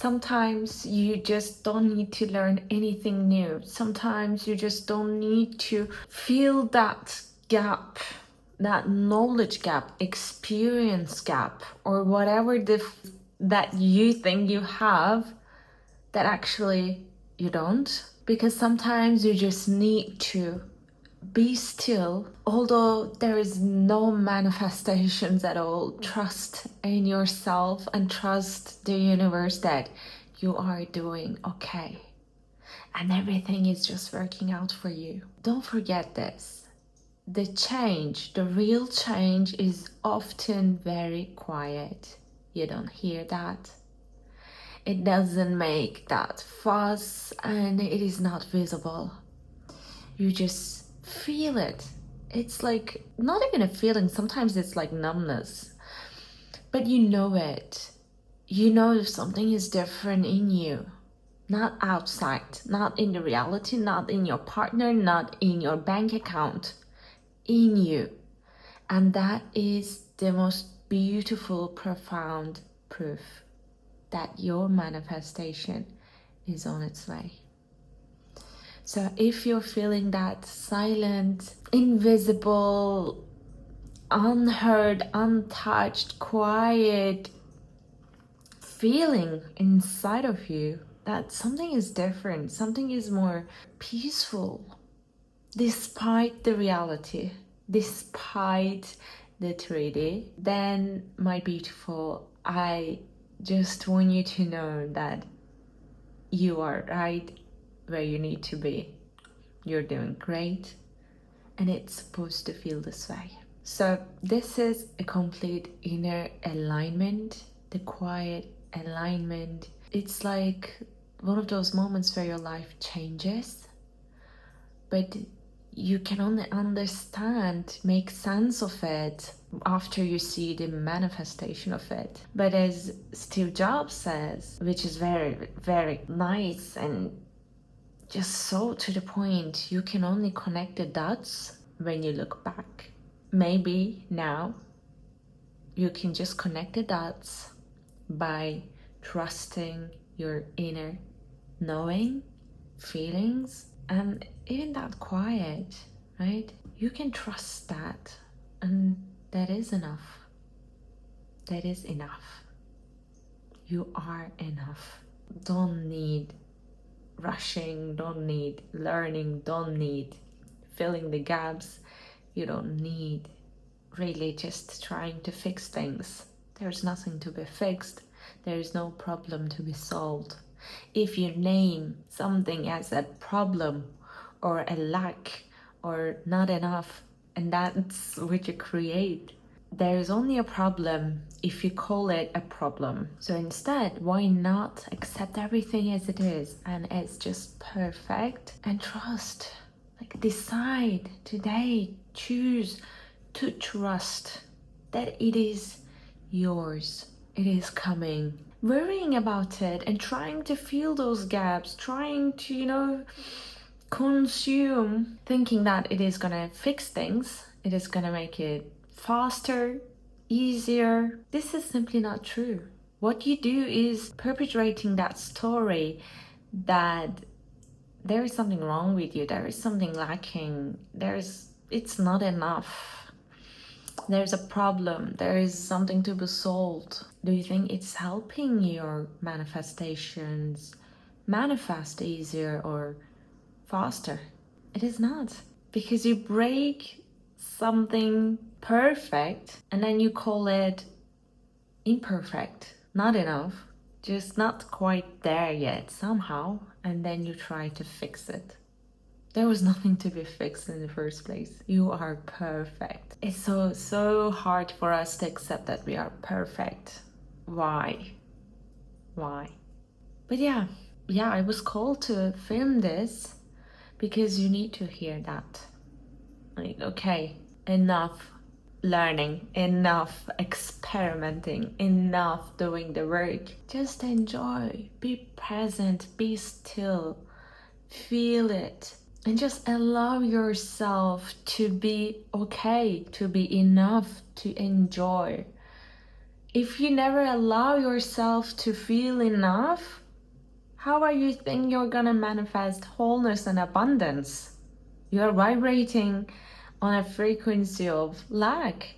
Sometimes you just don't need to learn anything new. Sometimes you just don't need to feel that gap, that knowledge gap, experience gap, or whatever that you think you have that actually you don't. Because sometimes you just need to be still. Although there is no manifestations at all, trust in yourself and trust the universe that you are doing okay and everything is just working out for you. Don't forget this. The change, the real change, is often very quiet. You don't hear that. It doesn't make that fuss and it is not visible. You just feel it. It's like not even a feeling, sometimes it's like numbness, but you know it. You know if something is different in you, not outside, not in the reality, not in your partner, not in your bank account, in you. And that is the most beautiful, profound proof that your manifestation is on its way. So if you're feeling that silent, invisible, unheard, untouched, quiet feeling inside of you, that something is different, something is more peaceful, despite the reality, despite the 3D, then my beautiful, I just want you to know that you are right where you need to be. You're doing great, and it's supposed to feel this way. So this is a complete inner alignment, the quiet alignment. It's like one of those moments where your life changes, but you can only understand, make sense of it after you see the manifestation of it. But as Steve Jobs says, which is very, very nice and just so to the point, you can only connect the dots when you look back. Maybe now you can just connect the dots by trusting your inner knowing, feelings, and even that quiet, right? You can trust that, and that is enough. That is enough. You are enough. Don't need rushing, don't need learning, don't need filling the gaps. You don't need really just trying to fix things. There's nothing to be fixed. There is no problem to be solved. If you name something as a problem or a lack or not enough, and that's what you create, there is only a problem if you call it a problem. So instead, why not accept everything as it is and it's just perfect, and trust? Like, decide today, choose to trust that it is yours. It is coming. Worrying about it and trying to fill those gaps, trying to, consume, thinking that it is gonna fix things, it is gonna make it faster, easier. This is simply not true. What you do is perpetuating that story that there is something wrong with you, there is something lacking, it's not enough. There's a problem, there is something to be solved. Do you think it's helping your manifestations manifest easier or faster? It is not, because you break something perfect and then you call it imperfect, not enough, just not quite there yet somehow, and then you try to fix it. There was nothing to be fixed in the first place. You are perfect. It's so hard for us to accept that we are perfect. Why? But yeah, I was called to film this because you need to hear that. Like, okay, enough learning, enough experimenting, enough doing the work. Just enjoy, be present, be still, feel it. And just allow yourself to be okay, to be enough, to enjoy. If you never allow yourself to feel enough, how are you think you're gonna manifest wholeness and abundance? You're vibrating on a frequency of lack.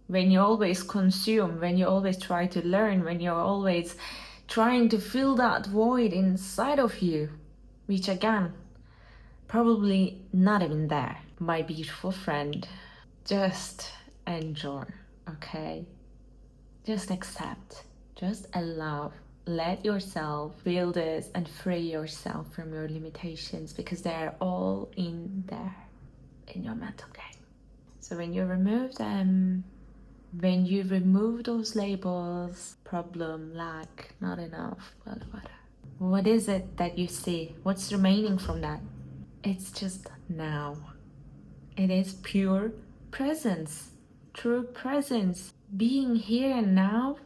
When you always consume, when you always try to learn, when you're always trying to fill that void inside of you, which again, probably not even there. My beautiful friend, just enjoy, okay? Just accept, just allow, let yourself feel this and free yourself from your limitations, because they're all in there, in your mental game. So when you remove them, when you remove those labels, problem, lack, not enough, what is it that you see? What's remaining from that? It's just now. It is pure presence, true presence, being here and now,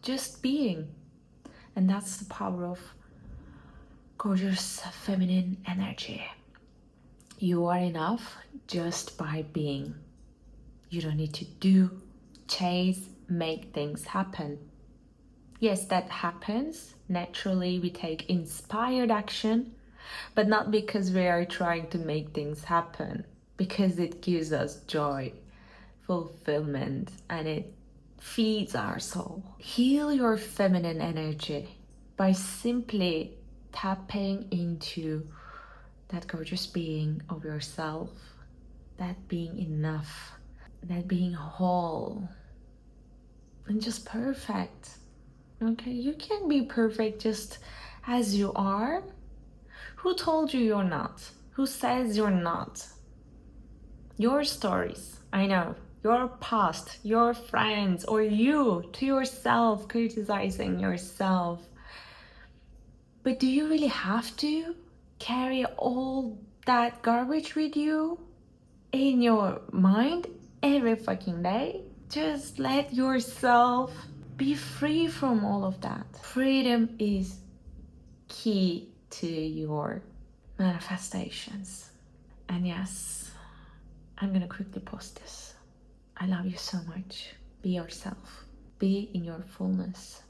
just being. And that's the power of gorgeous feminine energy. You are enough just by being. You don't need to do, chase, make things happen. Yes, that happens. Naturally, we take inspired action, but not because we are trying to make things happen, because it gives us joy, fulfillment, and it feeds our soul. Heal your feminine energy by simply tapping into that gorgeous being of yourself, that being enough, that being whole, and just perfect. Okay, you can be perfect just as you are. Who told you you're not? Who says you're not? Your stories, I know, your past, your friends, or you to yourself, criticizing yourself. But do you really have to carry all that garbage with you in your mind every fucking day? Just let yourself be free from all of that. Freedom is key to your manifestations. And yes, I'm gonna quickly post this. I love you so much. Be yourself. Be in your fullness.